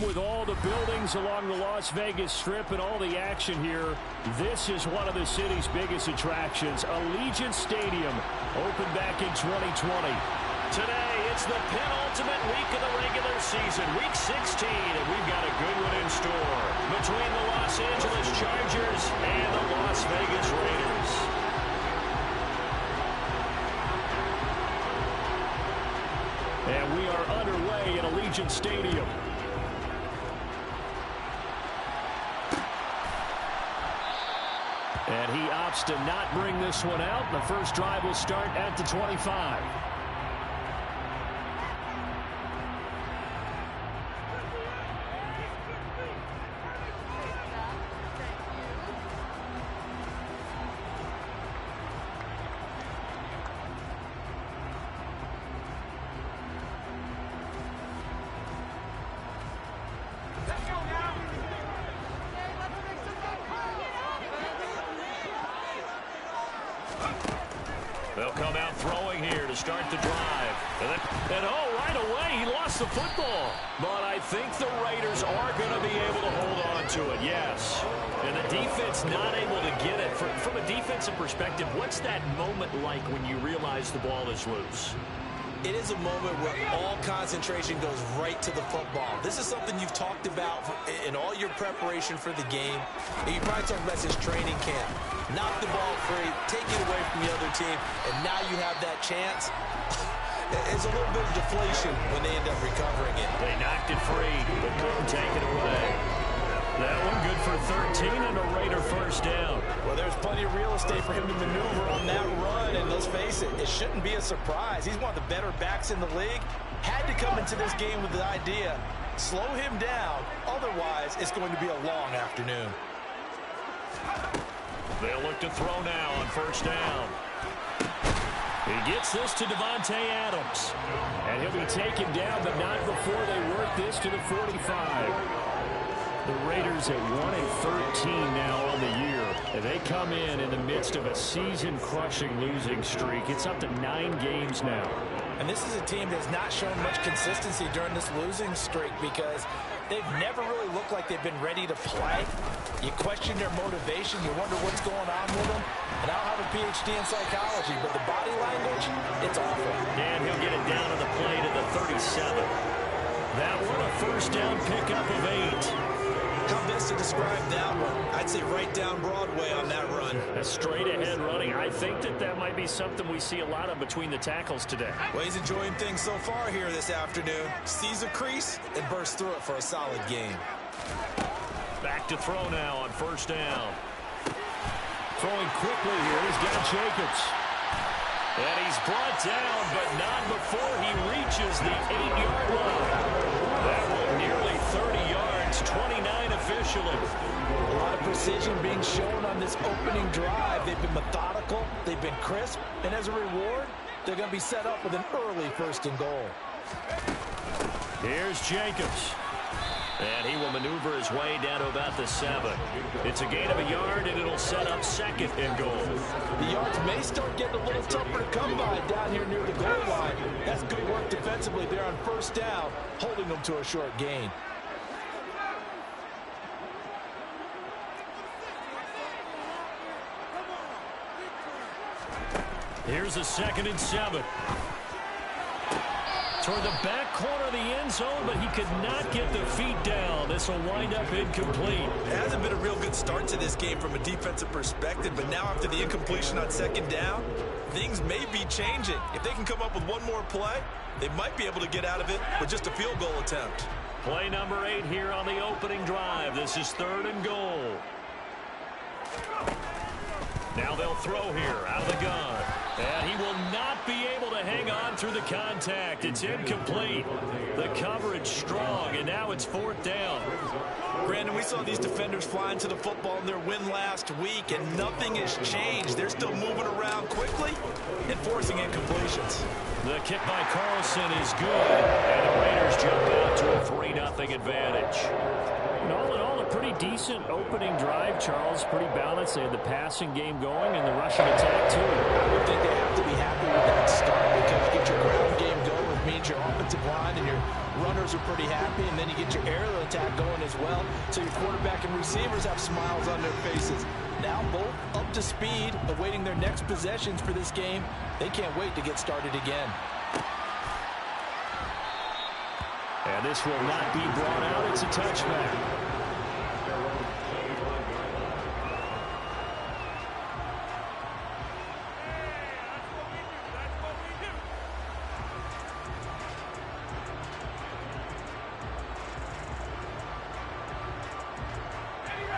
with all the buildings along the Las Vegas Strip and all the action here, this is one of the city's biggest attractions. Allegiant Stadium opened back in 2020. Today, it's the penultimate week of the regular season, week 16, and we've got a good one in store between the Los Angeles Chargers and the Las Vegas Raiders. And we are underway at Allegiant Stadium. And he opts to not bring this one out. The first drive will start at the 25. They'll come out throwing here to start the drive. And oh, right away, he lost the football. But I think the Raiders are going to be able to hold on to it, yes. And the defense not able to get it. From a defensive perspective, what's that moment like when you realize the ball is loose? It is a moment where all concentration goes right to the football. This is something you've talked about in all your preparation for the game. And you probably talked about this training camp. Knock the ball free, take it away from the other team, and now you have that chance. It's a little bit of deflation when they end up recovering it. They knocked it free, but couldn't take it away. That one good for 13 and a Raider first down. Well, there's plenty of real estate for him to maneuver on that run, and let's face it, it shouldn't be a surprise. He's one of the better backs in the league. Had to come into this game with the idea, slow him down, otherwise it's going to be a long afternoon. They'll look to throw now on first down. He gets this to Devontae Adams. And he'll be taken down, but not before they work this to the 45. The Raiders at 1-13 now on the year. And they come in the midst of a season-crushing losing streak. It's up to 9 games now. And this is a team that's not shown much consistency during this losing streak because they've never really looked like they've been ready to play. You question their motivation. You wonder what's going on with them. And I don't have a PhD in psychology, but the body language, it's awful. And he'll get it down to the play to the 37. That one a first down pickup of 8. How best to describe that one? I'd say right down Broadway on that run. A straight-ahead running. I think that might be something we see a lot of between the tackles today. Well, he's enjoying things so far here this afternoon. Sees a crease and bursts through it for a solid game. Back to throw now on first down. Throwing quickly here. He's got Jacobs. And he's brought down, but not before he reaches the 8-yard line. That one nearly 30 yards, 29 officially. A lot of precision being shown on this opening drive. They've been methodical, they've been crisp, and as a reward, they're going to be set up with an early first and goal. Here's Jacobs. And he will maneuver his way down to about the 7. It's a gain of a yard, and it'll set up second and goal. The yards may start getting a little tougher to come by down here near the goal line. That's good work defensively there on first down, holding them to a short gain. Here's a 2nd and 7. Toward the back corner of the end zone, but he could not get the feet down. This will wind up incomplete. It hasn't been a real good start to this game from a defensive perspective, but now after the incompletion on 2nd down, things may be changing. If they can come up with one more play, they might be able to get out of it with just a field goal attempt. Play number 8 here on the opening drive. This is 3rd and goal. Now they'll throw here out of the gun. And he will not be able to hang on through the contact. It's incomplete. The coverage strong, and now it's 4th down. Brandon, we saw these defenders flying to the football in their win last week, and nothing has changed. They're still moving around quickly and forcing incompletions. The kick by Carlson is good, and the Raiders jump out to a 3-0 advantage. And all in all, a pretty decent opening drive, Charles. Pretty balanced. They had the passing game going and the rushing attack, too. I would think they have to be happy with that start because you get your ground game going, which means your offensive line and your runners are pretty happy, and then you get your aerial attack going as well, so your quarterback and receivers have smiles on their faces. Now both up to speed, awaiting their next possessions for this game. They can't wait to get started again. And this will not be brought out. It's a touchback.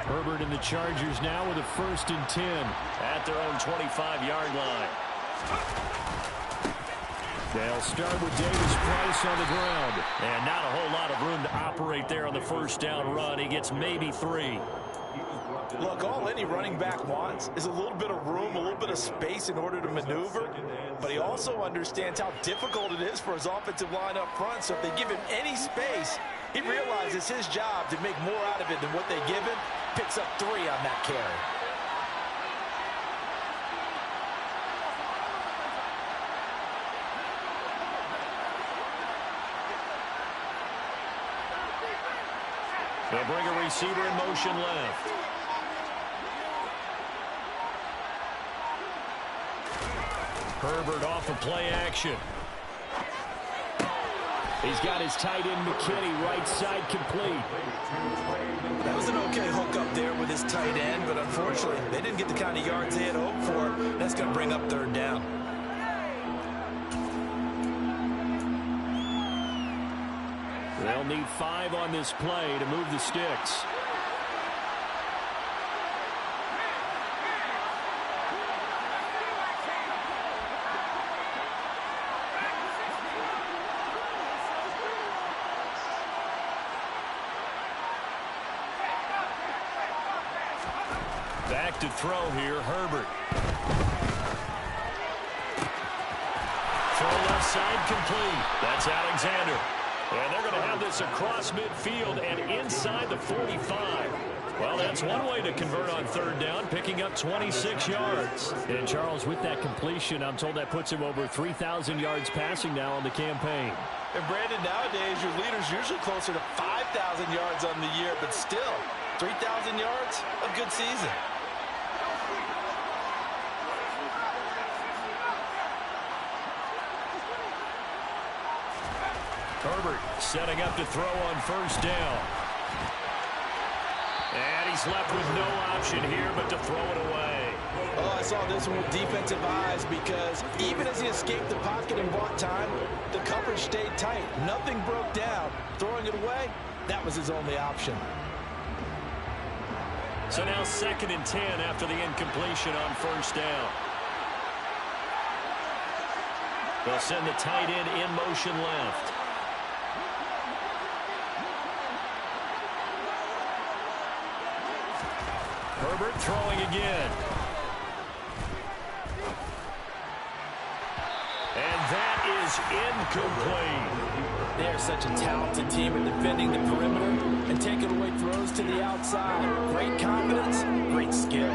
Herbert and the Chargers now with a 1st and 10 at their own 25-yard line. They'll start with Davis Price on the ground. And not a whole lot of room to operate there on the 1st down run. He gets maybe 3. Look, all any running back wants is a little bit of room, a little bit of space in order to maneuver. But he also understands how difficult it is for his offensive line up front. So if they give him any space, he realizes his job to make more out of it than what they give him. Picks up 3 on that carry. They'll bring a receiver in motion left. Herbert off of play action. He's got his tight end McKinney right side complete. That was an okay hook up there with his tight end, but unfortunately they didn't get the kind of yards they had hoped for. That's going to bring up 3rd down. They'll need 5 on this play to move the sticks. Back to throw here, Herbert. Throw left side complete. That's Alexander. And they're going to have this across midfield and inside the 45. Well, that's one way to convert on 3rd down, picking up 26 yards. And Charles, with that completion, I'm told that puts him over 3,000 yards passing now on the campaign. And Brandon, nowadays your leader's usually closer to 5,000 yards on the year, but still, 3,000 yards, a good season. Herbert setting up to throw on 1st down. And he's left with no option here but to throw it away. Oh, I saw this one with defensive eyes because even as he escaped the pocket and bought time, the coverage stayed tight. Nothing broke down. Throwing it away, that was his only option. So now 2nd and 10 after the incompletion on 1st down. They'll send the tight end in motion left. Herbert throwing again. And that is incomplete. They're such a talented team at defending the perimeter and taking away throws to the outside. Great confidence, great skill.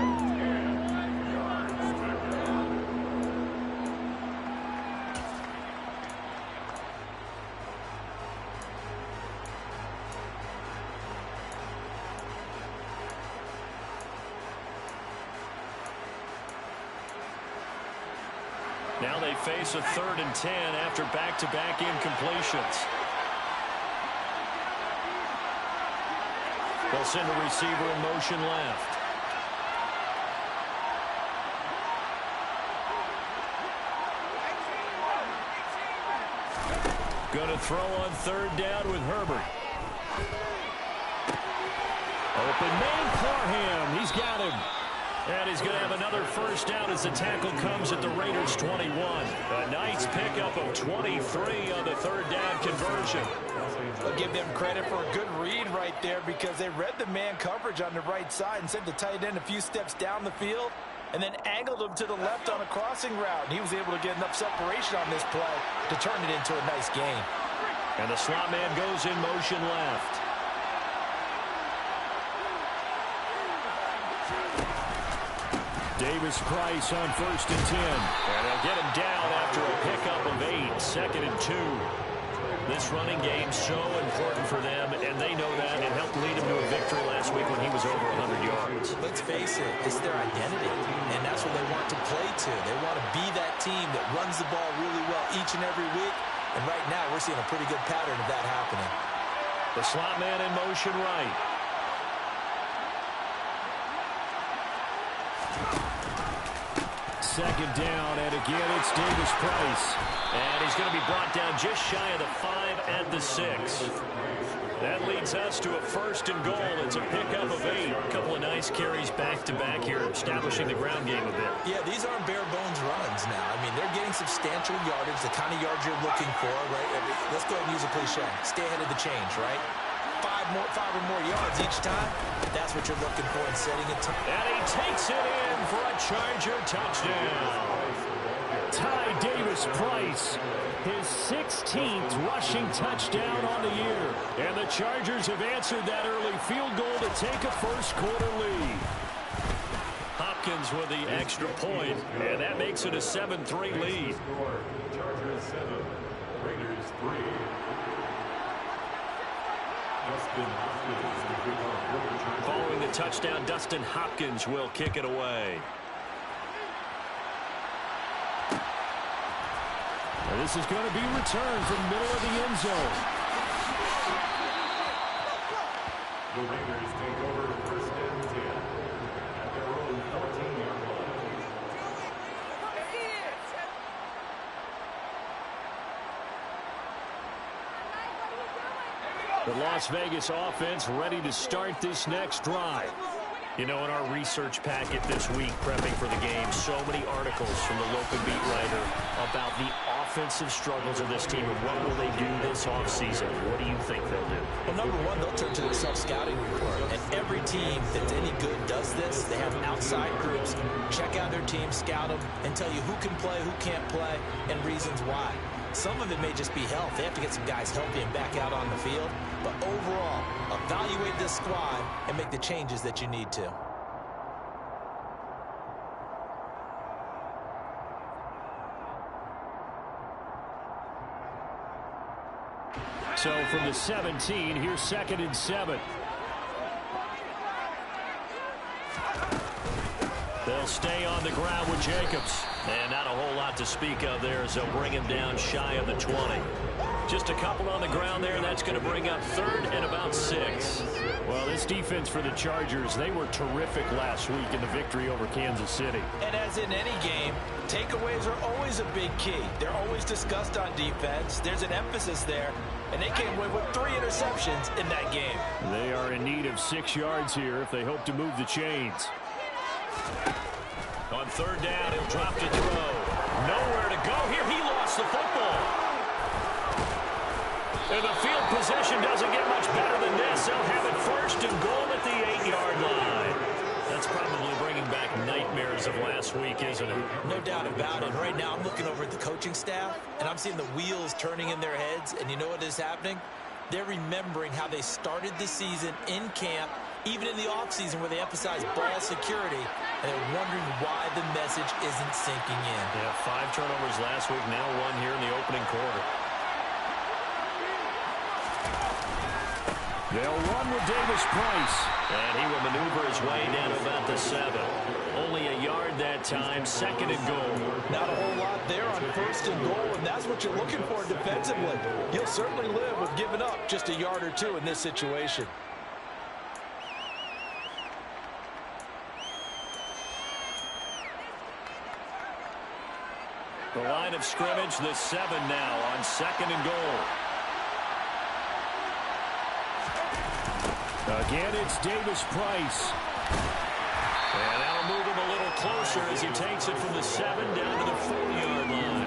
Now they face a 3rd and 10 after back-to-back incompletions. They'll send a receiver in motion left. Going to throw on 3rd down with Herbert. Open man, Parham. He's got him. And he's going to have another 1st down as the tackle comes at the Raiders' 21. A nice pickup of 23 on the 3rd down conversion. I'll give them credit for a good read right there because they read the man coverage on the right side and sent the tight end a few steps down the field and then angled him to the left on a crossing route. And he was able to get enough separation on this play to turn it into a nice gain. And the slot man goes in motion left. Davis Price on 1st and 10. And they'll get him down after a pickup of 8. 2nd and 2. This running game so important for them, and they know that. It helped lead them to a victory last week when he was over 100 yards. Let's face it, it's their identity, and that's what they want to play to. They want to be that team that runs the ball really well each and every week, and right now we're seeing a pretty good pattern of that happening. The slot man in motion right. Second down, and again it's Davis Price. And he's going to be brought down just shy of the 5 at the 6. That leads us to a 1st and goal. It's a pickup of 8. A couple of nice carries back-to-back here, establishing the ground game a bit. Yeah, these aren't bare-bones runs now. I mean, they're getting substantial yardage, the kind of yards you're looking for, right? Let's go ahead and use a cliche. Stay ahead of the change, right? 5 or more yards each time. That's what you're looking for in setting a time. And he takes it in for a Charger touchdown. Ty Davis Price, his 16th rushing touchdown on the year. And the Chargers have answered that early field goal to take a first-quarter lead. Hopkins with the extra point, and that makes it a 7-3 lead. Chargers 7, Raiders 3. Following the touchdown, Dustin Hopkins will kick it away. Now this is going to be returned from the middle of the end zone. The Raiders take over 1st and 10 at their own 14-yard line. The Las Vegas offense ready to start this next drive. You know, in our research packet this week, prepping for the game, so many articles from the local beat writer about the offensive struggles of this team and what will they do this offseason. What do you think they'll do? Well, number one, they'll turn to their self-scouting report. And every team that's any good does this. They have outside groups, check out their team, scout them, and tell you who can play, who can't play, and reasons why. Some of it may just be health. They have to get some guys healthy and back out on the field. But overall, evaluate this squad and make the changes that you need to. So from the 17, here's 2nd and 7. They'll stay on the ground with Jacobs. And not a whole lot to speak of there as they'll bring him down shy of the 20. Just a couple on the ground there. That's going to bring up 3rd and about 6. Well, this defense for the Chargers, they were terrific last week in the victory over Kansas City. And as in any game, takeaways are always a big key. They're always discussed on defense. There's an emphasis there. And they came away with 3 interceptions in that game. They are in need of 6 yards here if they hope to move the chains. On 3rd down, he'll drop to throw. Nowhere to go here. He lost the football. And the field position doesn't get much better than this. They'll have it 1st and goal at the 8-yard line. That's probably bringing back nightmares of last week, isn't it? No doubt about it. Right now, I'm looking over at the coaching staff, and I'm seeing the wheels turning in their heads. And you know what is happening? They're remembering how they started the season in camp, even in the offseason where they emphasized ball security, and they're wondering why the message isn't sinking in. Yeah, 5 turnovers last week, now 1 here in the opening quarter. They'll run with Davis Price. And he will maneuver his way down to about the 7. Only a yard that time, 2nd and goal. Not a whole lot there on 1st and goal, and that's what you're looking for defensively. You'll certainly live with giving up just a yard or 2 in this situation. The line of scrimmage, the 7 now on 2nd and goal. Again, it's Davis Price. And that'll move him a little closer as he takes it from the 7 down to the 4-yard line.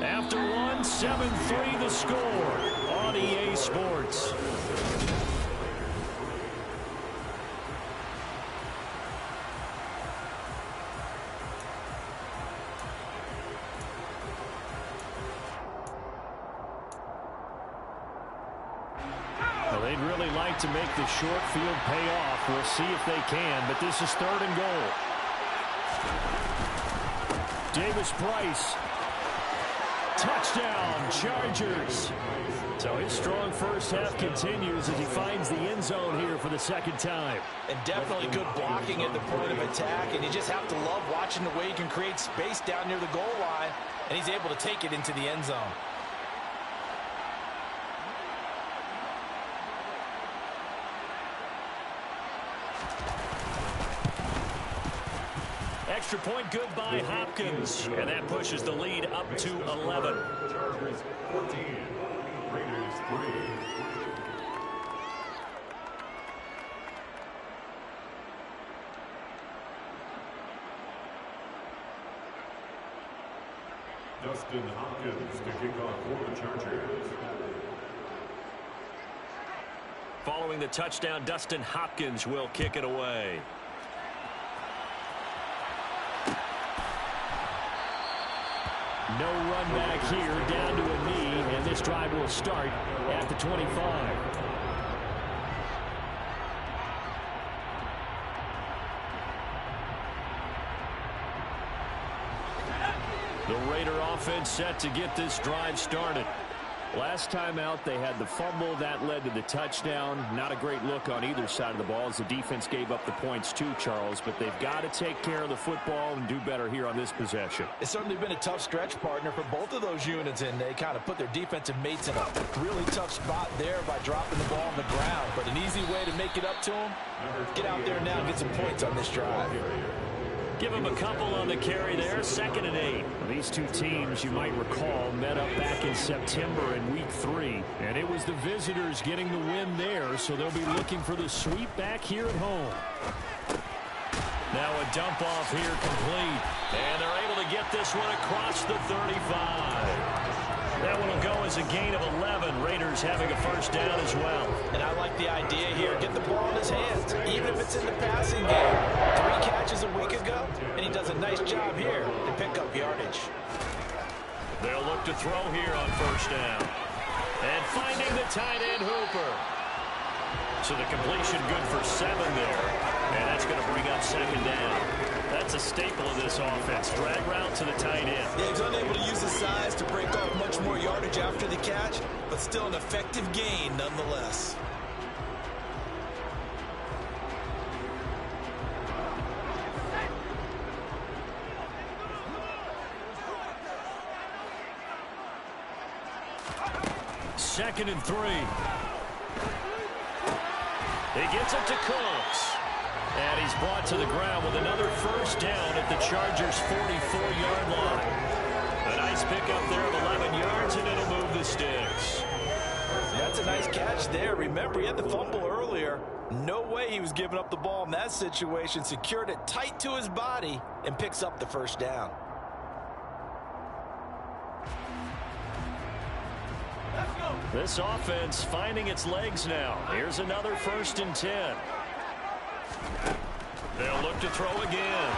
After 1, 7-3 the score on EA Sports. They'd really like to make the short field pay off. We'll see if they can, but this is 3rd and goal. Davis Price. Touchdown, Chargers. So his strong first half continues as he finds the end zone here for the second time. And definitely good blocking at the point of attack. And you just have to love watching the way he can create space down near the goal line. And he's able to take it into the end zone. Extra point good by Hopkins. And that pushes the lead up to 11. Chargers 14, Raiders 3. Dustin Hopkins to kick off for the Chargers. Following the touchdown, Dustin Hopkins will kick it away. No run back here, down to a knee, and this drive will start at the 25. The Raider offense set to get this drive started. Last time out, they had the fumble. That led to the touchdown. Not a great look on either side of the ball as the defense gave up the points too, Charles. But they've got to take care of the football and do better here on this possession. It's certainly been a tough stretch, partner, for both of those units, and they kind of put their defensive mates in a really tough spot there by dropping the ball on the ground. But an easy way to make it up to them, get out there now and get some points on this drive. Give him a couple on the carry there. 2nd and 8. These two teams, you might recall, met up back in September in Week 3. And it was the visitors getting the win there, so they'll be looking for the sweep back here at home. Now a dump off here complete. And they're able to get this one across the 35. That one will go as a gain of 11. Raiders having a first down as well. And I like the idea here. Get the ball in his hands, even if it's in the passing game. 3 catches a week ago, and he does a nice job here to pick up yardage. They'll look to throw here on first down. And finding the tight end Hooper. So the completion good for 7 there. And that's going to bring up 2nd down. That's a staple of this offense. Drag route to the tight end. Yeah, he's unable to use his size to break off much more yardage after the catch, but still an effective gain nonetheless. Second and 3. He gets it to Cooks. And he's brought to the ground with another first down at the Chargers' 44-yard line. A nice pickup there of 11 yards, and it'll move the sticks. That's a nice catch there. Remember, he had the fumble earlier. No way he was giving up the ball in that situation. Secured it tight to his body and picks up the first down. This offense finding its legs now. Here's another 1st and 10. They'll look to throw again.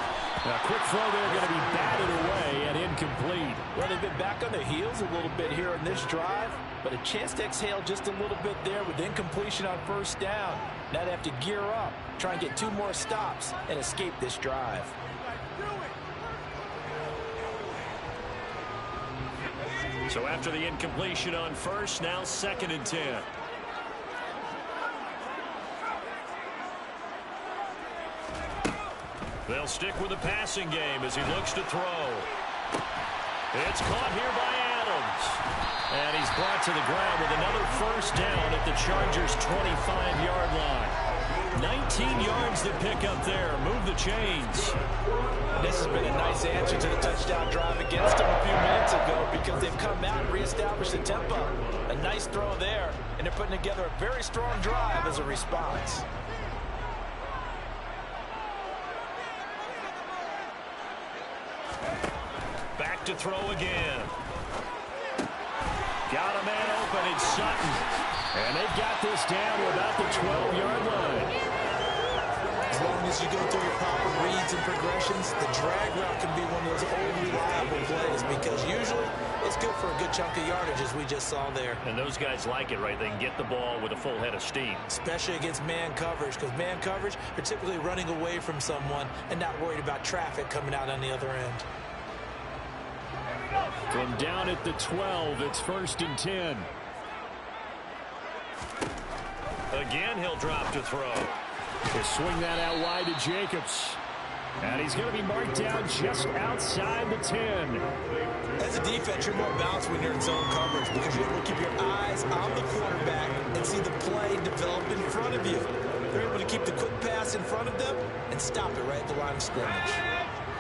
A quick throw there going to be batted away and incomplete. Well, they've been back on their heels a little bit here in this drive, but a chance to exhale just a little bit there with incompletion on first down. Now they have to gear up, try and get 2 more stops and escape this drive. So after the incompletion on first, now 2nd and 10. They'll stick with the passing game as he looks to throw. It's caught here by Adams. And he's brought to the ground with another first down at the Chargers' 25-yard line. 19 yards to pick up there. Move the chains. This has been a nice answer to the touchdown drive against them a few minutes ago because they've come out and reestablished the tempo. A nice throw there, and they're putting together a very strong drive as a response. Back to throw again. Got a man open. It's Sutton. And they've got this down to about the 12-yard line. As long as you go through your proper reads and progressions, the drag route can be one of those old reliable plays because usually it's good for a good chunk of yardage as we just saw there. And those guys like it, right? They can get the ball with a full head of steam. Especially against man coverage because man coverage, they're typically running away from someone and not worried about traffic coming out on the other end. From down at the 12, it's 1st and 10. Again, he'll drop to throw. He'll swing that out wide to Jacobs. And he's going to be marked down just outside the 10. As a defense, you're more balanced when you're in zone coverage because you're able to keep your eyes on the quarterback and see the play develop in front of you. You're able to keep the quick pass in front of them and stop it right at the line of scrimmage.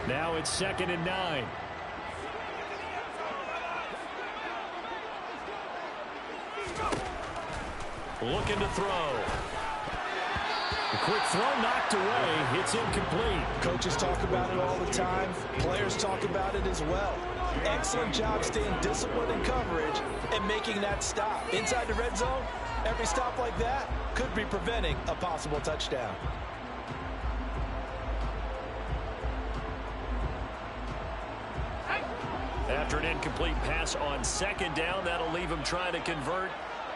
Now it's 2nd and 9. Looking to throw. The quick throw knocked away. It's incomplete. Coaches talk about it all the time. Players talk about it as well. Excellent job staying disciplined in coverage and making that stop. Inside the red zone, every stop like that could be preventing a possible touchdown. After an incomplete pass on 2nd down, that'll leave him trying to convert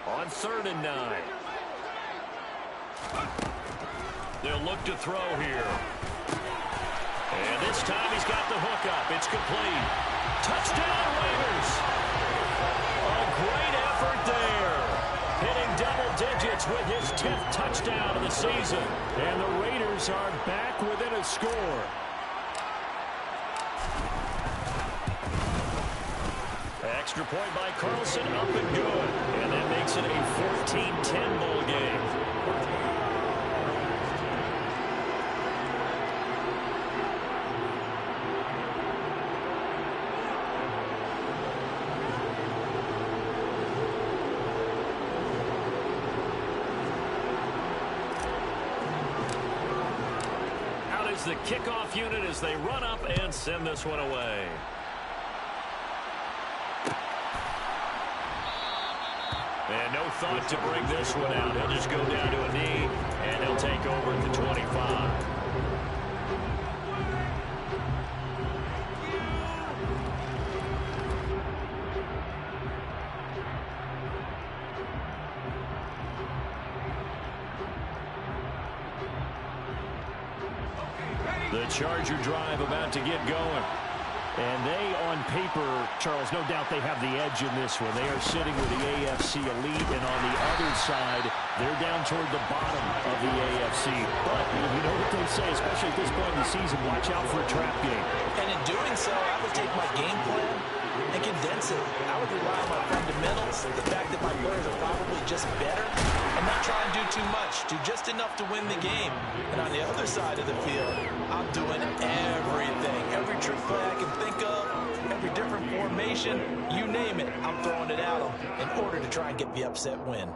on 3rd and 9. They'll look to throw here. And this time he's got the hook up. It's complete. Touchdown, Raiders. A great effort there. Hitting double digits with his 10th touchdown of the season. And the Raiders are back within a score. Extra point by Carlson, up and good. And that makes it a 14-10 ball game. Out is the kickoff unit as they run up and send this one away. And no thought to bring this one out. He'll just go down to a knee, and he'll take over at the 25. The Charger drive about to get going. And they, on paper, Charles, no doubt they have the edge in this one. They are sitting with the AFC elite, and on the other side, they're down toward the bottom of the AFC. But you know what they say, especially at this point in the season, watch out for a trap game. And in doing so, I would take my game plan and condense it. I would rely on my fundamentals, the fact that my players are probably just better, and not try and do too much, do just enough to win the game. And on the other side of the field, I'm doing everything, every trick play I can think of, every different formation, you name it, I'm throwing it at them in order to try and get the upset win.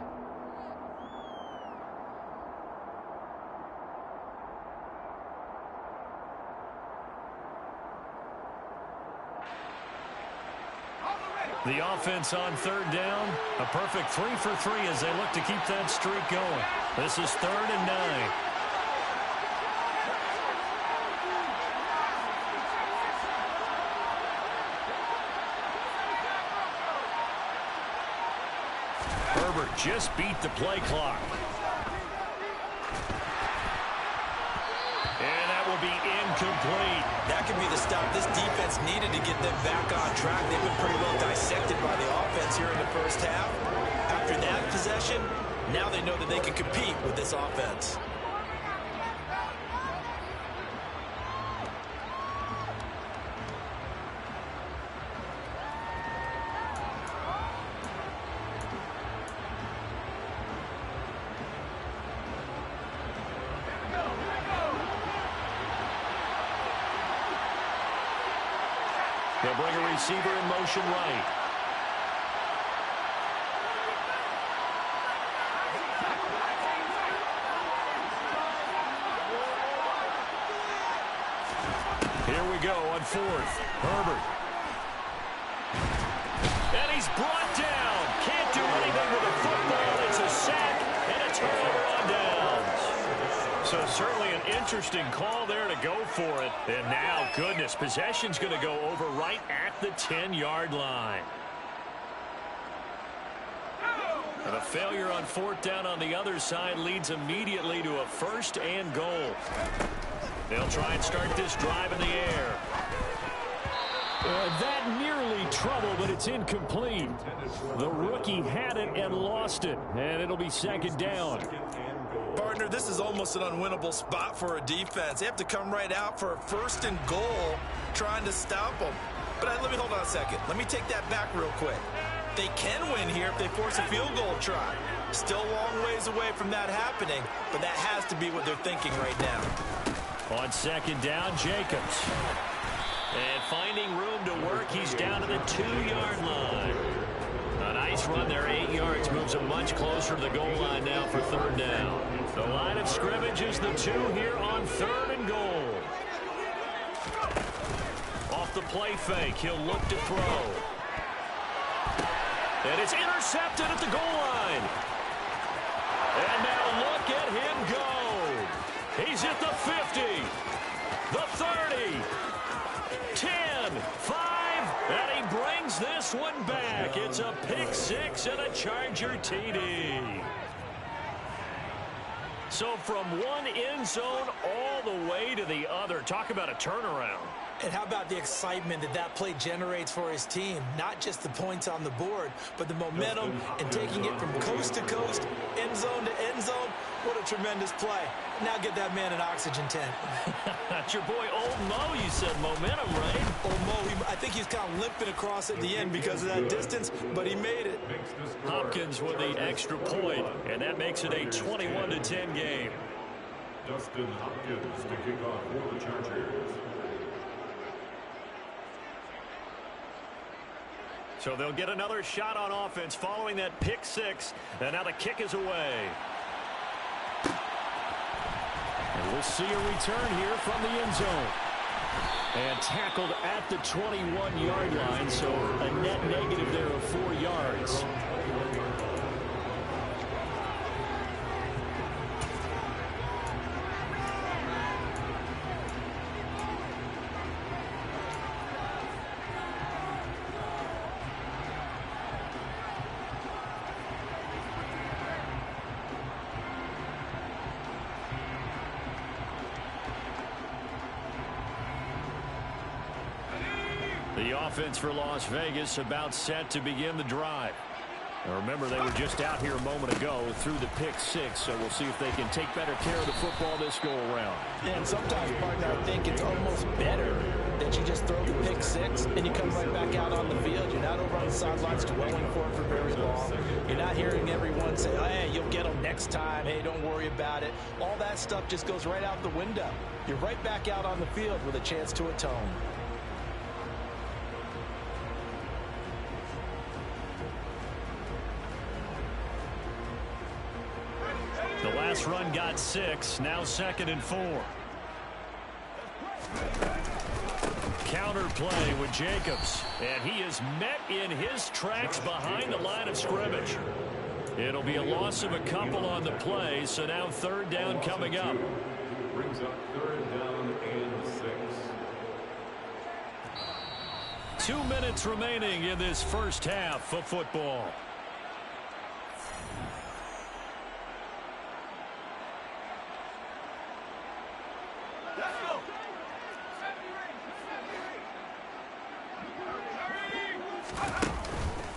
The offense on 3rd down, a perfect 3 for 3 as they look to keep that streak going. This is 3rd and 9. Herbert just beat the play clock. And that will be incomplete. That could be the stop this defense needed to get them back on track. They've been pretty well dissected by the offense here in the first half. After that possession, now they know that they can compete with this offense. They'll bring a receiver in motion right. Here we go on 4th. Herbert. And he's brought down. Can't do anything with a football. It's a sack and a turnover on downs. So certainly an interesting call there to go for it. And now, goodness, possession's going to go over right at the 10-yard line. And a failure on 4th down on the other side leads immediately to a 1st and goal. They'll try and start this drive in the air. That nearly trouble, but it's incomplete. The rookie had it and lost it, and it'll be second down. Partner, this is almost an unwinnable spot for a defense. They have to come right out for a 1st and goal trying to stop them. But let me hold on a second. Let me take that back real quick. They can win here if they force a field goal try. Still a long ways away from that happening, but that has to be what they're thinking right now. On second down, Jacobs. And finding room to work, he's down to the 2-yard line. A nice run there, 8 yards, moves him much closer to the goal line now for 3rd down. The line of scrimmage is the 2 here on 3rd and goal. Off the play fake, he'll look to throw. And it's intercepted at the goal line. And now look at him go. He's at the 50, the 30, 10, 5, and he brings this one back. It's a pick 6 and a Charger TD. So from one end zone all the way to the other. Talk about a turnaround. And how about the excitement that that play generates for his team? Not just the points on the board, but the momentum and taking it from coast to coast, end zone to end zone. What a tremendous play. Now get that man an oxygen tent. That's your boy Old Mo, you said. Momentum, right? Old Mo, I think he's kind of limping across at the end because of that distance, but he made it. Hopkins with the extra point, and that makes it a 21-10 game. Dustin Hopkins to kick off for the Chargers. So they'll get another shot on offense following that pick 6, and now the kick is away. And we'll see a return here from the end zone. And tackled at the 21-yard line, so a net negative there of 4 yards. The offense for Las Vegas about set to begin the drive. Now remember, they were just out here a moment ago through the pick 6, so we'll see if they can take better care of the football this go-around. And sometimes, partner, I think it's almost better that you just throw the pick 6 and you come right back out on the field. You're not over on the sidelines dwelling for it for very long. You're not hearing everyone say, hey, you'll get them next time. Hey, don't worry about it. All that stuff just goes right out the window. You're right back out on the field with a chance to atone. The last run got 6, now 2nd and 4. Counter play with Jacobs, and he is met in his tracks behind the line of scrimmage. It'll be a loss of a couple on the play, so now 3rd down coming up. Brings up 3rd down and 6. 2 minutes remaining in this first half of football.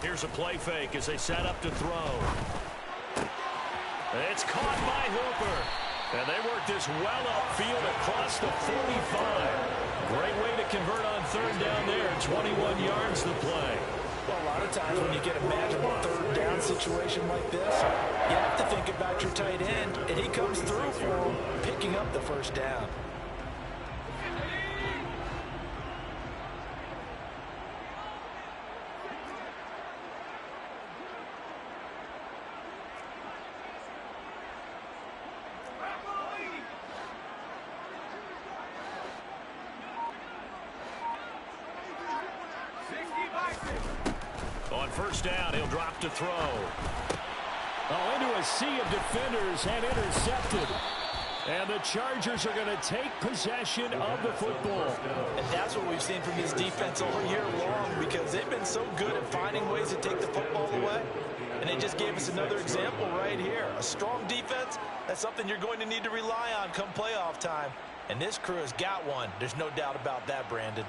Here's a play fake as they set up to throw. It's caught by Hooper. And they work this well upfield across the 45. Great way to convert on 3rd down there. 21 yards to play. Well, a lot of times when you get a magical 3rd down situation like this, you have to think about your tight end, and he comes through for him, picking up the 1st down. On 1st down, he'll drop to throw. Oh, into a sea of defenders and intercepted. And the Chargers are going to take possession of the football. And that's what we've seen from this defense all year long, because they've been so good at finding ways to take the football away. And they just gave us another example right here. A strong defense, that's something you're going to need to rely on come playoff time. And this crew has got one. There's no doubt about that, Brandon.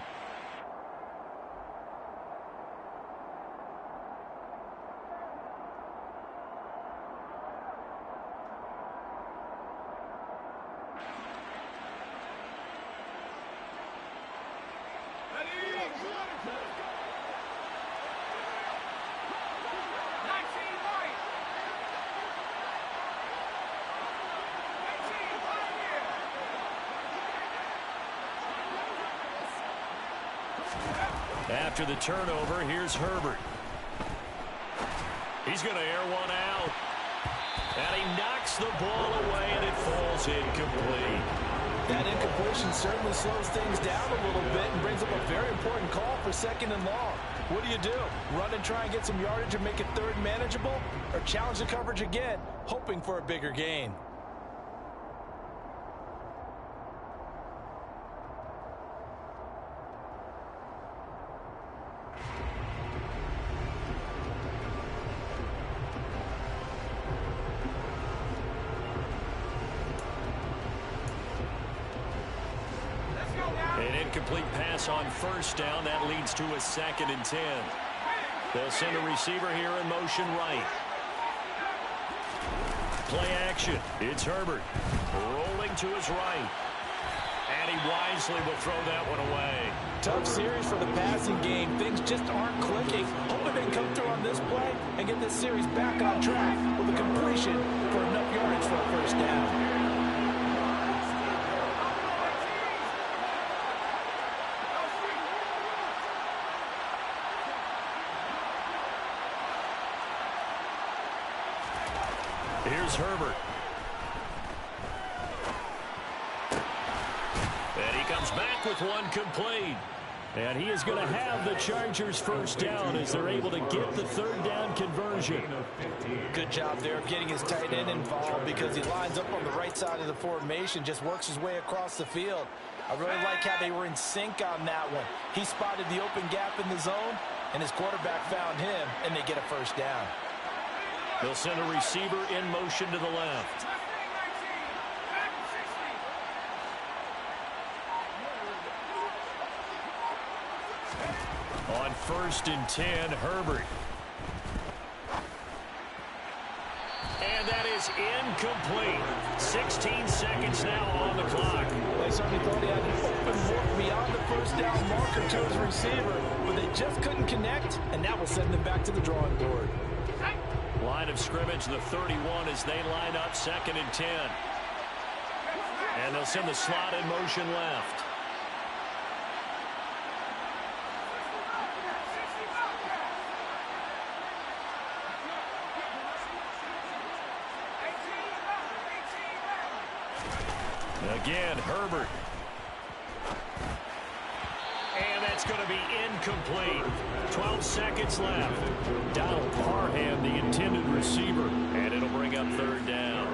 after the turnover. Here's Herbert. He's going to air one out. And he knocks the ball away, and it falls incomplete. That incompletion certainly slows things down a little bit and brings up a very important call for 2nd and long. What do? Run and try and get some yardage and make it 3rd manageable? Or challenge the coverage again, hoping for a bigger gain? An incomplete pass on 1st down. That leads to a 2nd and 10. They'll send a receiver here in motion right. Play action. It's Herbert. Rolling to his right. And he wisely will throw that one away. Tough series for the passing game. Things just aren't clicking. Hoping they come through on this play and get this series back on track with a completion for enough yardage for a 1st down. Here's Herbert. And he comes back with one complete. And he is going to have the Chargers 1st down as they're able to get the 3rd down conversion. Good job there of getting his tight end involved because he lines up on the right side of the formation, just works his way across the field. I really like how they were in sync on that one. He spotted the open gap in the zone, and his quarterback found him, and they get a 1st down. They'll send a receiver in motion to the left. On 1st and 10, Herbert. And that is incomplete. 16 seconds now on the clock. They certainly thought he had an open look beyond the 1st down marker to his receiver, but they just couldn't connect, and that will send them back to the drawing board. Line of scrimmage, the 31 as they line up 2nd and 10. And they'll send the slot in motion left. Again, Herbert. And that's going to be incomplete. 12 seconds left. Donald Parham, the intended receiver. And it'll bring up 3rd down.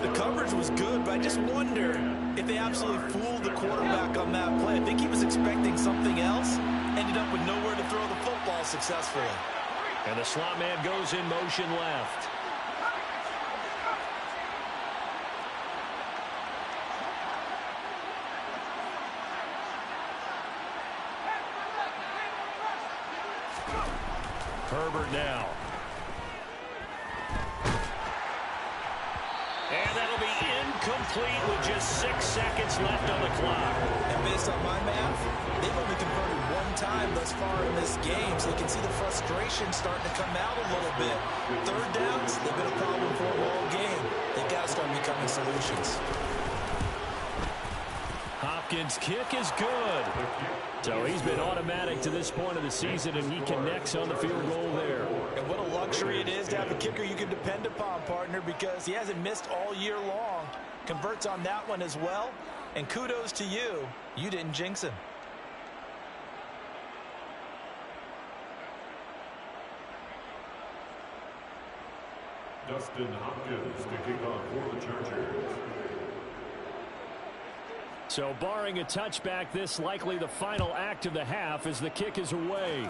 The coverage was good, but I just wonder if they absolutely fooled the quarterback on that play. I think he was expecting something else. Ended up with nowhere to throw the football successfully. And the slot man goes in motion left. Herbert now. And that'll be incomplete with just 6 seconds left on the clock. And based on my math, they've only converted 1 time thus far in this game, so you can see the frustration starting to come out a little bit. 3rd downs, they've been a problem for them all game. They've got to start becoming solutions. Hopkins' kick is good. So he's been automatic to this point of the season, and he connects on the field goal there. And what a luxury it is to have a kicker you can depend upon, partner, because he hasn't missed all year long. Converts on that one as well. And kudos to you. You didn't jinx him. Dustin Hopkins to kick off for the Chargers. So barring a touchback, this likely the final act of the half as the kick is away.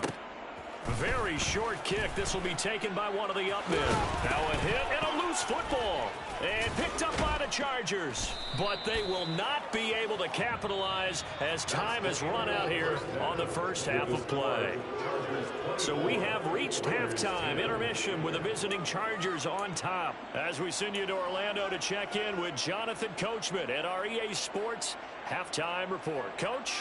Very short kick. This will be taken by one of the up men. Now a hit and a loose football. And picked up by the Chargers. But they will not be able to capitalize as time has run out here on the first half of play. So we have reached halftime intermission with the visiting Chargers on top. As we send you to Orlando to check in with Jonathan Coachman at our EA Sports Halftime Report. Coach?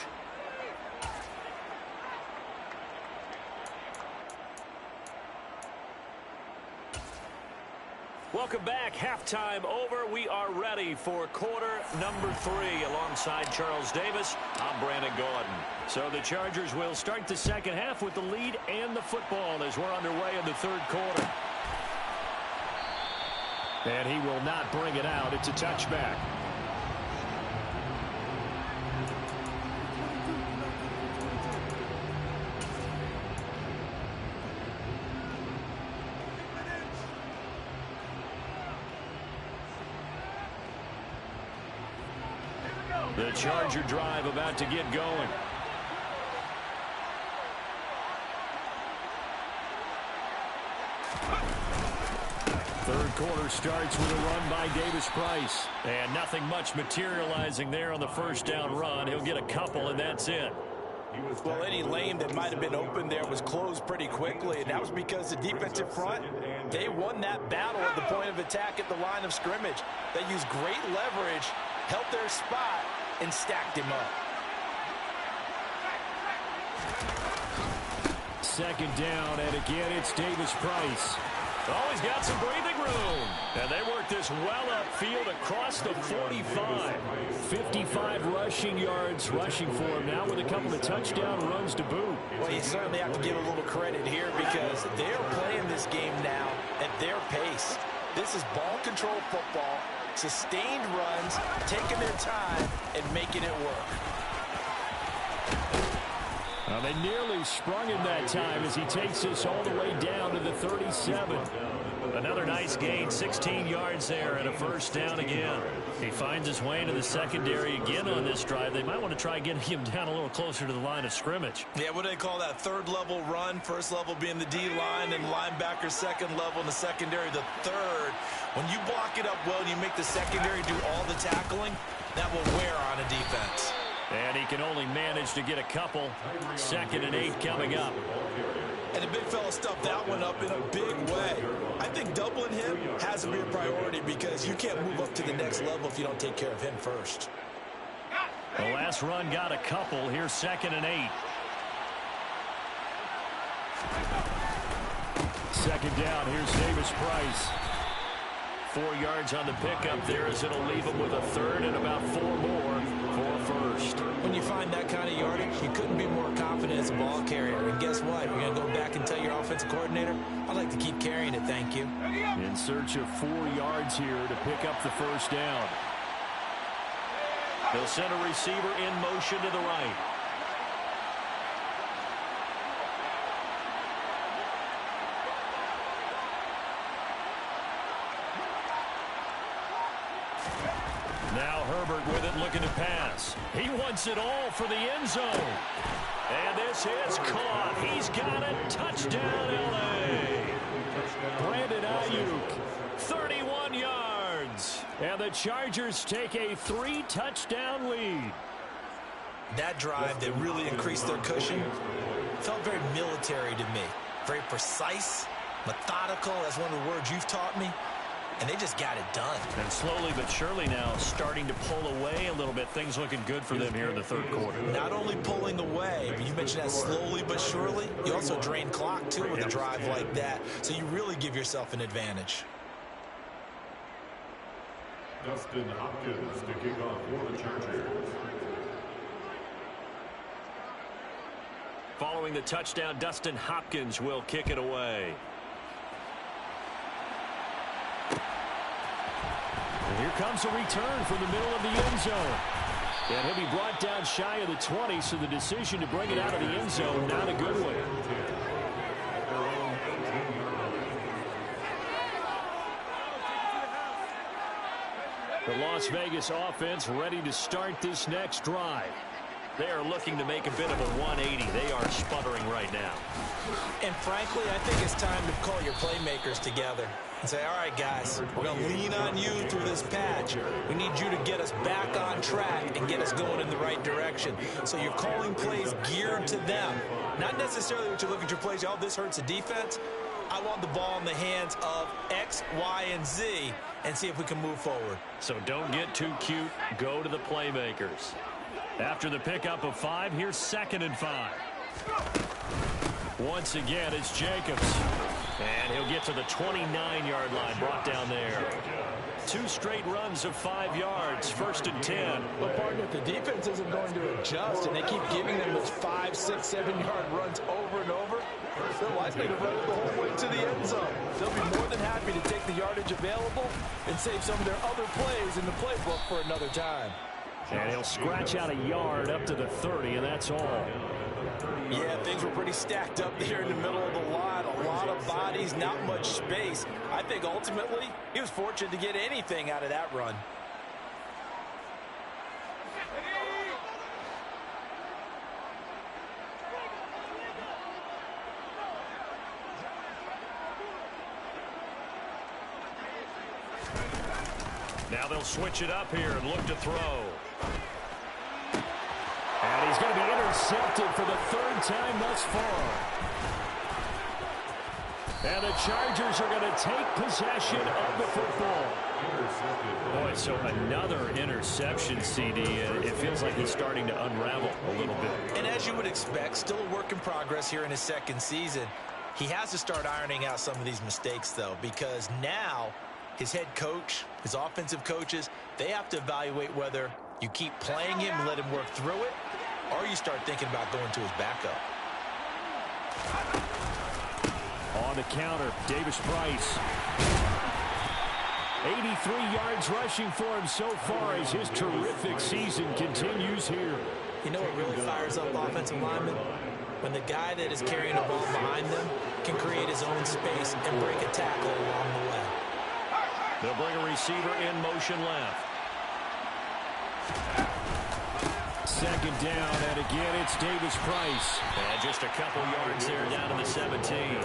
Welcome back. Halftime over. We are ready for quarter number 3. Alongside Charles Davis, I'm Brandon Gordon. So the Chargers will start the second half with the lead and the football as we're underway in the third quarter. And he will not bring it out. It's a touchback. The Charger drive about to get going. Third quarter starts with a run by Davis Price. And nothing much materializing there on the first down run. He'll get a couple, and that's it. Well, any lane that might have been open there was closed pretty quickly, and that was because the defensive front, they won that battle at the point of attack at the line of scrimmage. They used great leverage, held their spot, and stacked him up. Second down, and again it's Davis Price. Oh, he's got some breathing room. And they work this well upfield across the 45. 55 rushing yards rushing for him now with a couple of touchdown runs to boot. Well, you certainly have to give a little credit here because they're playing this game now at their pace. This is ball control football, sustained runs, taking their time, and making it work. They nearly sprung him that time as he takes this all the way down to the 37. Another nice gain, 16 yards there and a first down again. He finds his way into the secondary again on this drive. They might want to try getting him down a little closer to the line of scrimmage. Yeah, what do they call that? Third level run, first level being the D-line, and linebacker second level, and the secondary the third. When you block it up well and you make the secondary do all the tackling, that will wear on a defense. And he can only manage to get a couple. 2nd and 8 coming up. And the big fella stuffed that one up in a big way. I think doubling him has to be a priority because you can't move up to the next level if you don't take care of him first. The last run got a couple. Here's 2nd and 8. Second down, here's Davis Price. 4 yards on the pickup there as it'll leave him with a third and about 4 more for first. When you find that kind of yardage, you couldn't be more confident as a ball carrier. And guess what? You're going to go back and tell your offensive coordinator, I'd like to keep carrying it, thank you. In search of 4 yards here to pick up the first down. They'll send a receiver in motion to the right. Now Herbert with it, looking to pass. He wants it all for the end zone. And this is caught. He's got it. Touchdown, L.A. Brandon Ayuk. 31 yards. And the Chargers take a 3-touchdown lead. That drive that really increased their cushion felt very military to me. Very precise, methodical. That's one of the words you've taught me. And they just got it done. And slowly but surely now starting to pull away a little bit. Things looking good for them here in the third quarter. Not only pulling away, but you mentioned that slowly but surely. You also drain clock, too, with a drive like that. So you really give yourself an advantage. Dustin Hopkins to kick off for the Chargers. Following the touchdown, Dustin Hopkins will kick it away. And here comes a return from the middle of the end zone. And he'll be brought down shy of the 20, so the decision to bring it out of the end zone, not a good one. The Las Vegas offense ready to start this next drive. They are looking to make a bit of a 180. They are sputtering right now. And frankly, I think it's time to call your playmakers together and say, all right, guys, we're going to lean on you through this patch. We need you to get us back on track and get us going in the right direction. So you're calling plays geared to them. Not necessarily what you're looking at your plays. Oh, this hurts the defense. I want the ball in the hands of X, Y, and Z and see if we can move forward. So don't get too cute. Go to the playmakers. After the pickup of 5, here's 2nd and 5. Once again, it's Jacobs. And he'll get to the 29-yard line, brought down there. 2 straight runs of 5 yards, 1st and 10. Well, partner, the defense isn't going to adjust, and they keep giving them those 5, 6, 7-yard runs over and over. They're likely to run it the whole way to the end zone. They'll be more than happy to take the yardage available and save some of their other plays in the playbook for another time. And he'll scratch out a yard up to the 30, and that's all. Yeah, things were pretty stacked up there in the middle of the line. A lot of bodies, not much space. I think ultimately he was fortunate to get anything out of that run. Now they'll switch it up here and look to throw. And he's going to be intercepted for the 3rd time thus far. And the Chargers are going to take possession of the football. Boy, so another interception, CD. It feels like he's starting to unravel a little bit. And as you would expect, still a work in progress here in his 2nd season. He has to start ironing out some of these mistakes, though, because now his head coach, his offensive coaches, they have to evaluate whether you keep playing him and let him work through it, or you start thinking about going to his backup. On the counter, Davis Price. 83 yards rushing for him so far as his terrific season continues here. You know what really fires up offensive linemen? When the guy that is carrying the ball behind them can create his own space and break a tackle along the way. They'll bring a receiver in motion left. 2nd down, and again it's Davis Price. And just a couple yards there down to the 17.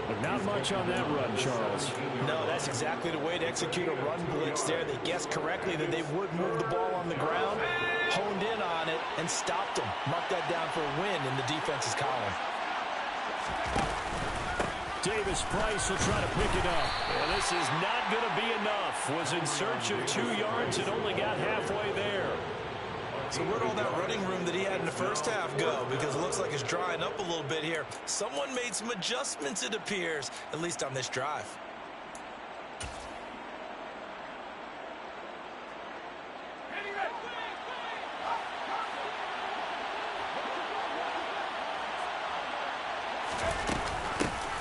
But not much on that run, Charles. No, that's exactly the way to execute a run blitz there. They guessed correctly that they would move the ball on the ground, honed in on it, and stopped them. Marked that down for a win in the defense's column. Davis Price will try to pick it up. And this is not going to be enough. Was in search of 2 yards and only got halfway there. So where'd all that running room that he had in the first half go? Because it looks like it's drying up a little bit here. Someone made some adjustments, it appears, at least on this drive.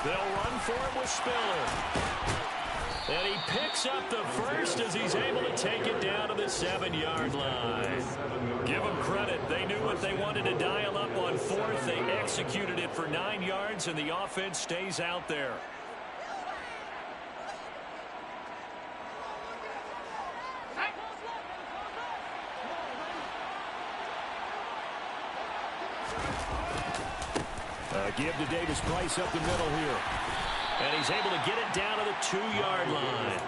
They'll run for it with Spiller. And he picks up the first as he's able to take it down to the 7-yard line. Give them credit. They knew what they wanted to dial up on 4th. They executed it for 9 yards, and the offense stays out there. Give to Davis Price up the middle here. And he's able to get it down to the 2-yard line.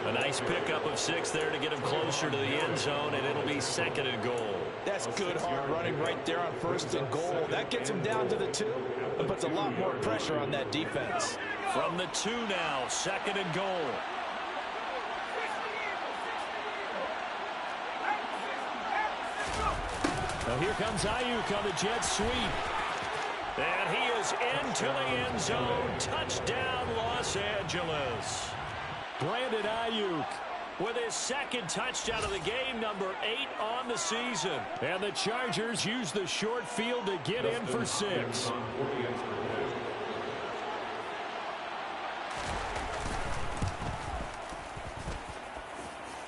A nice pickup of 6 there to get him closer to the end zone, and it'll be 2nd and goal. That's good hard running right there on 1st and goal. That gets him down to the 2 and puts a lot more pressure on that defense. From the 2 now, 2nd and goal. Now here comes Ayuk on the jet sweep. And he is into the end zone. Touchdown, Los Angeles. Brandon Ayuk with his 2nd touchdown of the game, number 8 on the season. And the Chargers use the short field to get in for 6.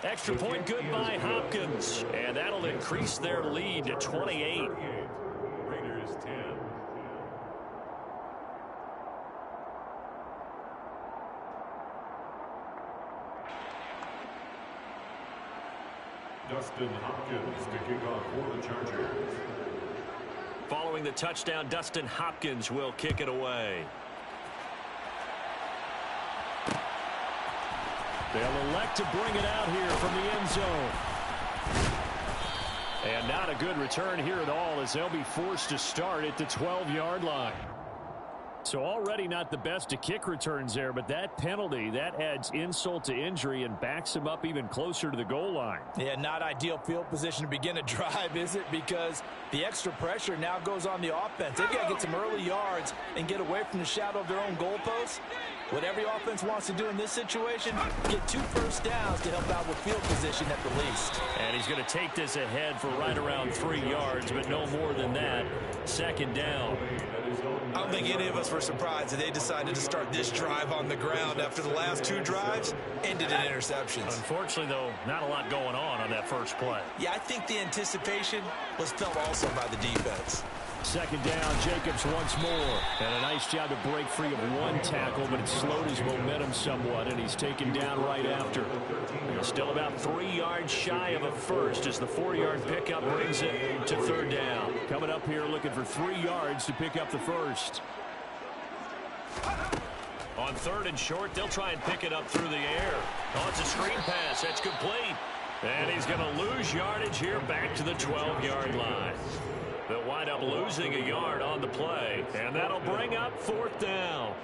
Extra point good by Hopkins. And that'll increase their lead to 28. Raiders 10. Dustin Hopkins to kick off for the Chargers. Following the touchdown, Dustin Hopkins will kick it away. They'll elect to bring it out here from the end zone. And not a good return here at all as they'll be forced to start at the 12-yard line. So already not the best of kick returns there, but that penalty, that adds insult to injury and backs him up even closer to the goal line. Yeah, not ideal field position to begin a drive, is it? Because the extra pressure now goes on the offense. They've got to get some early yards and get away from the shadow of their own goalposts. What every offense wants to do in this situation, get 2 first downs to help out with field position at the least. And he's going to take this ahead for right around 3 yards, but no more than that. 2nd down. I don't think any of us were surprised that they decided to start this drive on the ground after the last 2 drives ended in interceptions. Unfortunately, though, not a lot going on that first play. Yeah, I think the anticipation was felt also by the defense. 2nd down, Jacobs once more. And a nice job to break free of 1 tackle, but it slowed his momentum somewhat, and he's taken down right after. Still about 3 yards shy of a first as the 4-yard pickup brings it to 3rd down. Coming up here looking for 3 yards to pick up the first. On 3rd and short, they'll try and pick it up through the air. Oh, it's a screen pass. That's complete. And he's going to lose yardage here back to the 12-yard line. They'll wind up losing a yard on the play, and that'll bring up 4th down.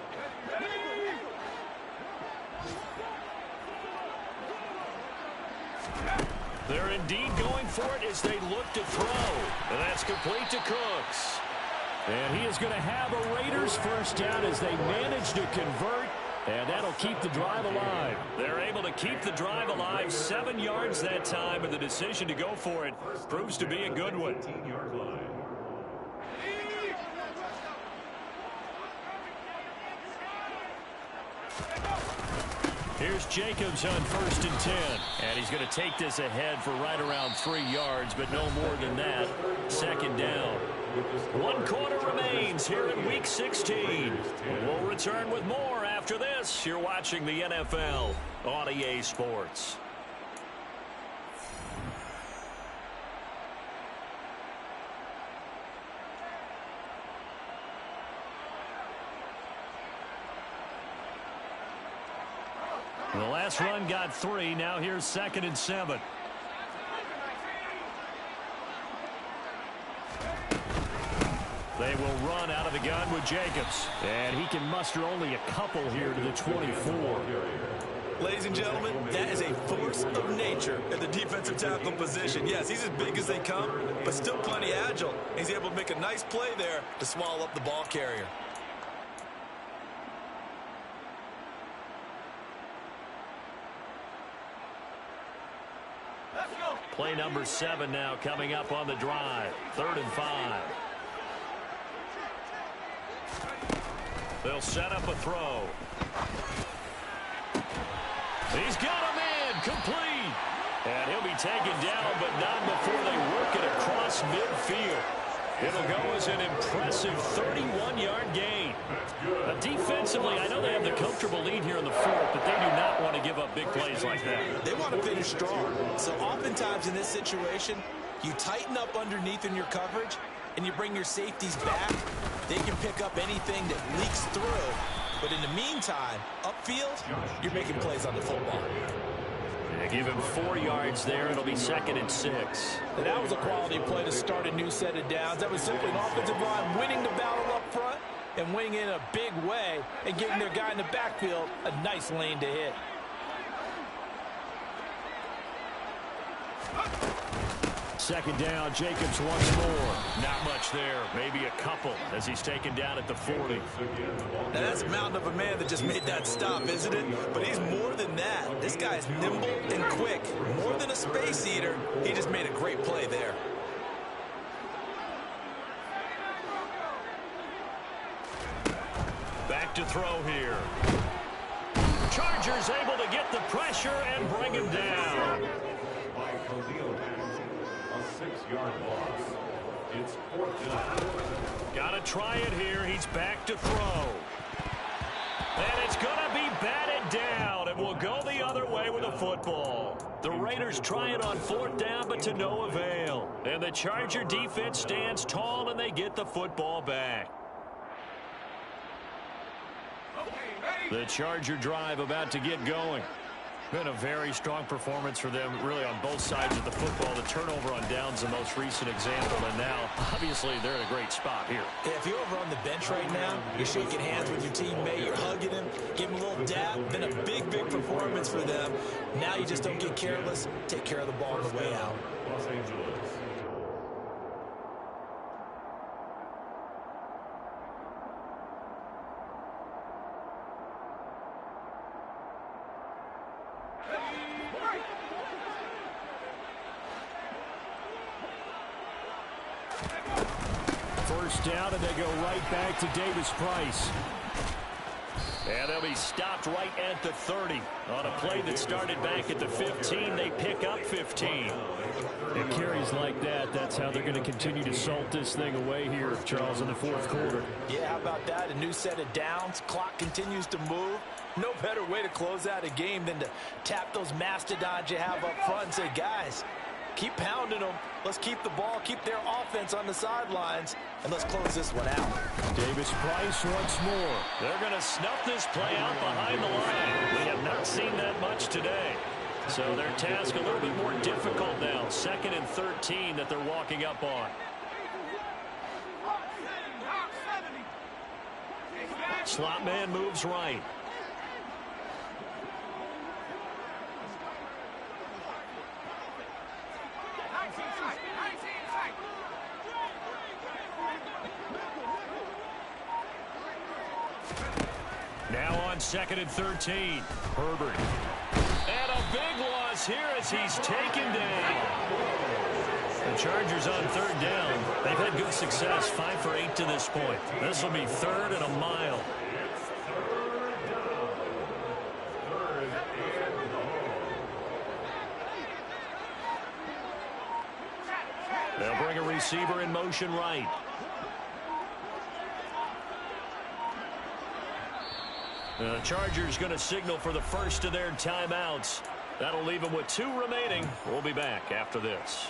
They're indeed going for it as they look to throw. And that's complete to Cooks. And he is going to have a Raiders first down as they manage to convert. And that'll keep the drive alive. They're able to keep the drive alive 7 yards that time, and the decision to go for it proves to be a good one. Here's Jacobs on 1st and 10. And he's going to take this ahead for right around 3 yards, but no more than that. 2nd down. 1 quarter remains here in Week 16. We'll return with more after this. You're watching the NFL on EA Sports. The last run got 3. Now here's 2nd and 7. They will run out of the gun with Jacobs. And he can muster only a couple here to the 24. Ladies and gentlemen, that is a force of nature at the defensive tackle position. Yes, he's as big as they come, but still plenty agile. He's able to make a nice play there to swallow up the ball carrier. Play number 7 now coming up on the drive. 3rd and 5. They'll set up a throw. He's got him in. Complete. And he'll be taken down, but not before they work it across midfield. It'll go as an impressive 31-yard gain. Defensively, I know they have the comfortable lead here in the 4th, but they do not want to give up big plays like that. They want to finish strong. So oftentimes in this situation, you tighten up underneath in your coverage, and you bring your safeties back. They can pick up anything that leaks through. But in the meantime, upfield, you're making plays on the football. They give him 4 yards there. It'll be 2nd and 6. And that was a quality play to start a new set of downs. That was simply an offensive line winning the battle up front and winning in a big way and giving their guy in the backfield a nice lane to hit. Second down, Jacobs once more. Not much there, maybe a couple as he's taken down at the 40. Now that's a mountain of a man that just made that stop, isn't it? But he's more than that. This guy is nimble and quick. More than a space eater, he just made a great play there. Back to throw here. Chargers able to get the pressure and bring him down. A 6-yard loss. It's 4th down. Got to try it here. He's back to throw. And it's going to be batted down. It will go the other way with a football. The Raiders try it on 4th down, but to no avail. And the Charger defense stands tall, and they get the football back. The Charger drive about to get going. Been a very strong performance for them, really, on both sides of the football. The turnover on downs, the most recent example, and now, obviously, they're in a great spot here. Yeah, if you're over on the bench right now, you're shaking hands with your teammate, you're hugging him, give him a little dab. Been a big, big performance for them. Now you just don't get careless. Take care of the ball on the way out. Los Angeles. First down, and they go right back to Davis-Price. And they'll be stopped right at the 30. On a play that started back at the 15, they pick up 15. It carries like that. That's how they're going to continue to salt this thing away here, Charles, in the fourth quarter. Yeah, how about that? A new set of downs. Clock continues to move. No better way to close out a game than to tap those mastodons you have up front and say, guys, keep pounding them. Let's keep the ball, keep their offense on the sidelines, and let's close this one out. Davis-Price once more. They're going to snuff this play out behind the line. We have not seen that much today. So their task a little bit more difficult now. 2nd and 13 that they're walking up on. Slot man moves right. Now on 2nd and 13. Herbert. And a big loss here as he's taken down. The Chargers on 3rd down. They've had good success, 5 for 8 to this point. This will be 3rd and a mile. They'll bring a receiver in motion right. The Chargers going to signal for the first of their timeouts. That'll leave them with 2 remaining. We'll be back after this.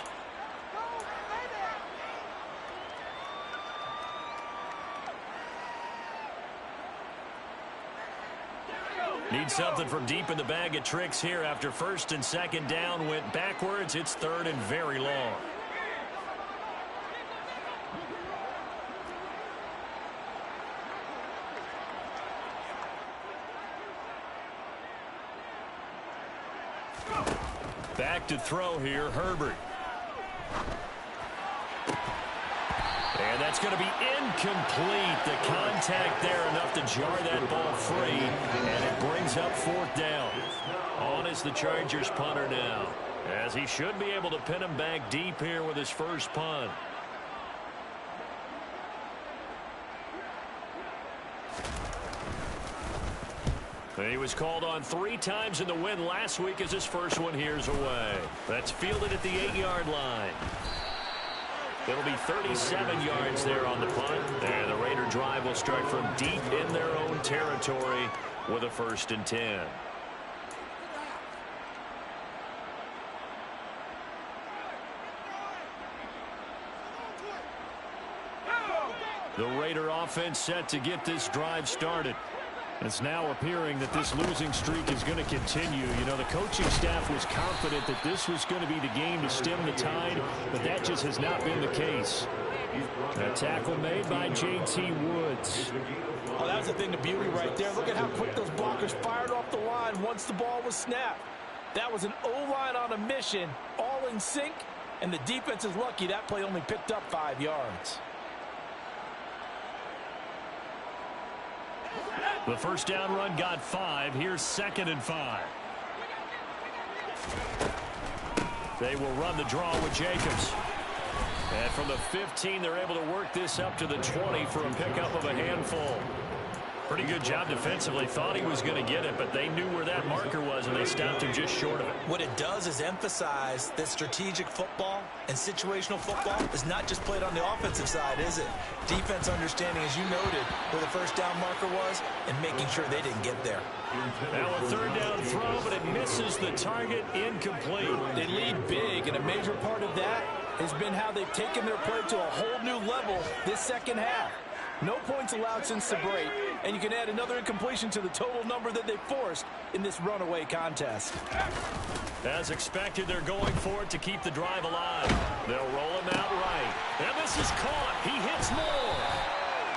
Need something from deep in the bag of tricks here after 1st and 2nd down went backwards. It's 3rd and very long. Back to throw here, Herbert. And that's going to be incomplete. The contact there enough to jar that ball free, and it brings up 4th down. On is the Chargers punter now, as he should be able to pin him back deep here with his first punt. He was called on 3 times in the win last week as his first one here's away. That's fielded at the 8-yard line. It'll be 37 yards there on the punt. And the Raider drive will start from deep in their own territory with a 1st and 10. The Raider offense set to get this drive started. It's now appearing that this losing streak is going to continue. You know, the coaching staff was confident that this was going to be the game to stem the tide, but that just has not been the case. A tackle made by J.T. Woods. Oh, that was the thing, the beauty right there. Look at how quick those blockers fired off the line once the ball was snapped. That was an O-line on a mission, all in sync, and the defense is lucky that play only picked up 5 yards. The first down run got 5. Here's 2nd and 5. They will run the draw with Jacobs. And from the 15, they're able to work this up to the 20 for a pickup of a handful. Pretty good job defensively. Thought he was going to get it, but they knew where that marker was, and they stopped him just short of it. What it does is emphasize that strategic football and situational football is not just played on the offensive side, is it? Defense understanding, as you noted, where the first down marker was and making sure they didn't get there. Now a 3rd down throw, but it misses the target, incomplete. They lead big, and a major part of that has been how they've taken their play to a whole new level this second half. No points allowed since the break, and you can add another incompletion to the total number that they forced in this runaway contest. As expected, they're going for it to keep the drive alive. They'll roll him out right. And this is caught. He hits more.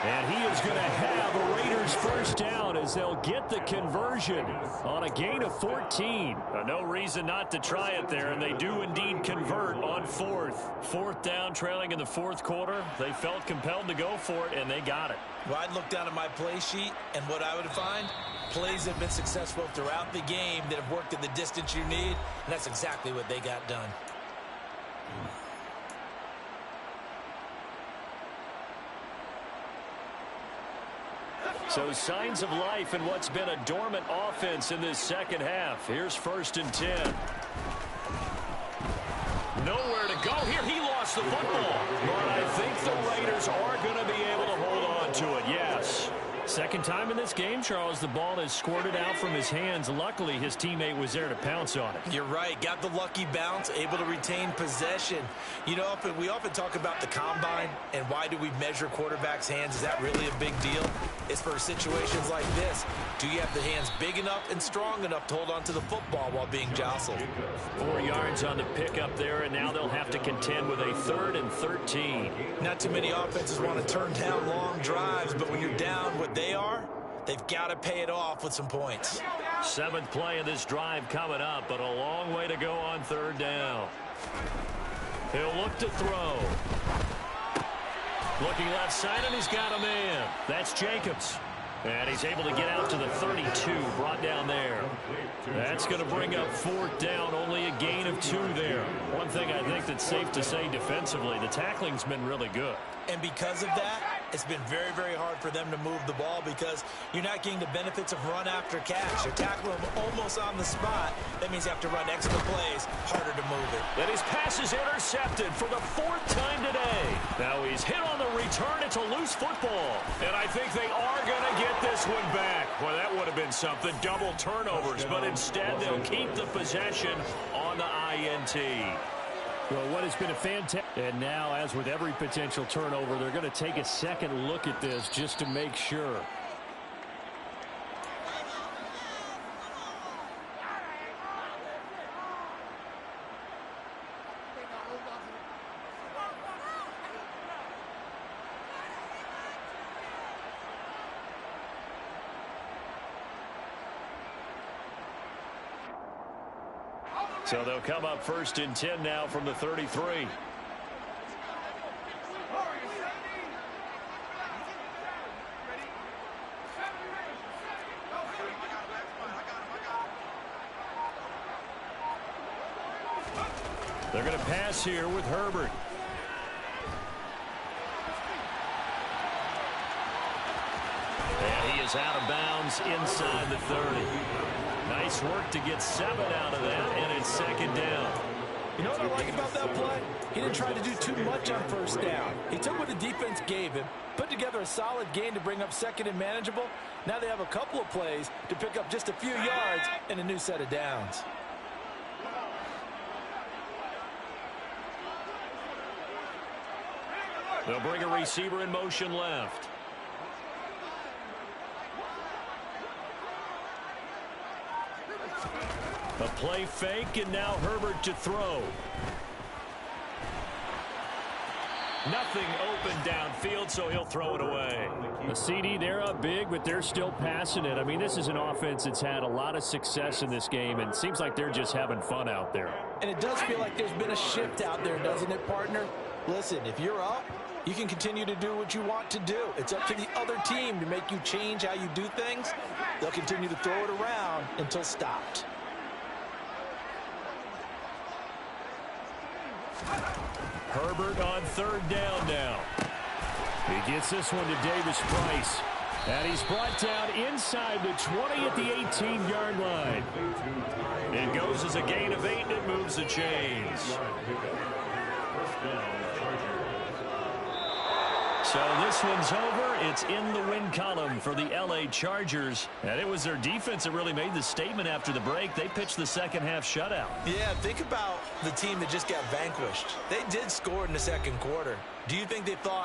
And he is going to have a Raiders first down as they'll get the conversion on a gain of 14. No reason not to try it there, and they do indeed convert on fourth. Fourth down, trailing in the fourth quarter. They felt compelled to go for it, and they got it. Well, I'd look down at my play sheet, and what I would find, plays that have been successful throughout the game that have worked at the distance you need, and that's exactly what they got done. So signs of life in what's been a dormant offense in this second half. Here's 1st and 10. Nowhere to go here. He lost the football. But I think the Raiders are going to be able to hold on to it, yes. Second time in this game, Charles, the ball has squirted out from his hands. Luckily, his teammate was there to pounce on it. You're right. Got the lucky bounce, able to retain possession. You know, we often talk about the combine and why do we measure quarterbacks' hands. Is that really a big deal? It's for situations like this. Do you have the hands big enough and strong enough to hold on to the football while being jostled? 4 yards on the pickup there, and now they'll have to contend with a 3rd and 13. Not too many offenses want to turn down long drives, but when you're down what they are, they've got to pay it off with some points. 7th play of this drive coming up, but a long way to go on 3rd down. He'll look to throw. Looking left side, and he's got a man. That's Jacobs. And he's able to get out to the 32, brought down there. That's going to bring up 4th down, only a gain of 2 there. One thing I think that's safe to say defensively, the tackling's been really good. And because of that, it's been very, very hard for them to move the ball because you're not getting the benefits of run after catch. You're tackling them almost on the spot. That means you have to run extra plays, harder to move it. And his pass is intercepted for the 4th time today. Now he's hit on the return. It's a loose football. And I think they are going to get this one back. Well, that would have been something. Double turnovers. But instead, they'll keep the possession on the INT. Well, what has been a fantastic... And now, as with every potential turnover, they're going to take a second look at this just to make sure. So they'll come up 1st and 10 now from the 33. They're going to pass here with Herbert. And he is out of bounds inside the 30. Nice work to get 7 out of that, and it's 2nd down. You know what I like about that play? He didn't try to do too much on 1st down. He took what the defense gave him, put together a solid gain to bring up 2nd and manageable. Now they have a couple of plays to pick up just a few yards and a new set of downs. They'll bring a receiver in motion left. A play fake, and now Herbert to throw. Nothing open downfield, so he'll throw it away. The CD, they're up big, but they're still passing it. I mean, this is an offense that's had a lot of success in this game, and it seems like they're just having fun out there. And it does feel like there's been a shift out there, doesn't it, partner? Listen, if you're up, you can continue to do what you want to do. It's up to the other team to make you change how you do things. They'll continue to throw it around until stopped. Herbert on 3rd down now. He gets this one to Davis Price. And he's brought down inside the 20 at the 18-yard line. It goes as a gain of 8, and it moves the chains. So this one's over. It's in the win column for the L.A. Chargers. And it was their defense that really made the statement after the break. They pitched the second-half shutout. Yeah, think about the team that just got vanquished. They did score in the second quarter. Do you think they thought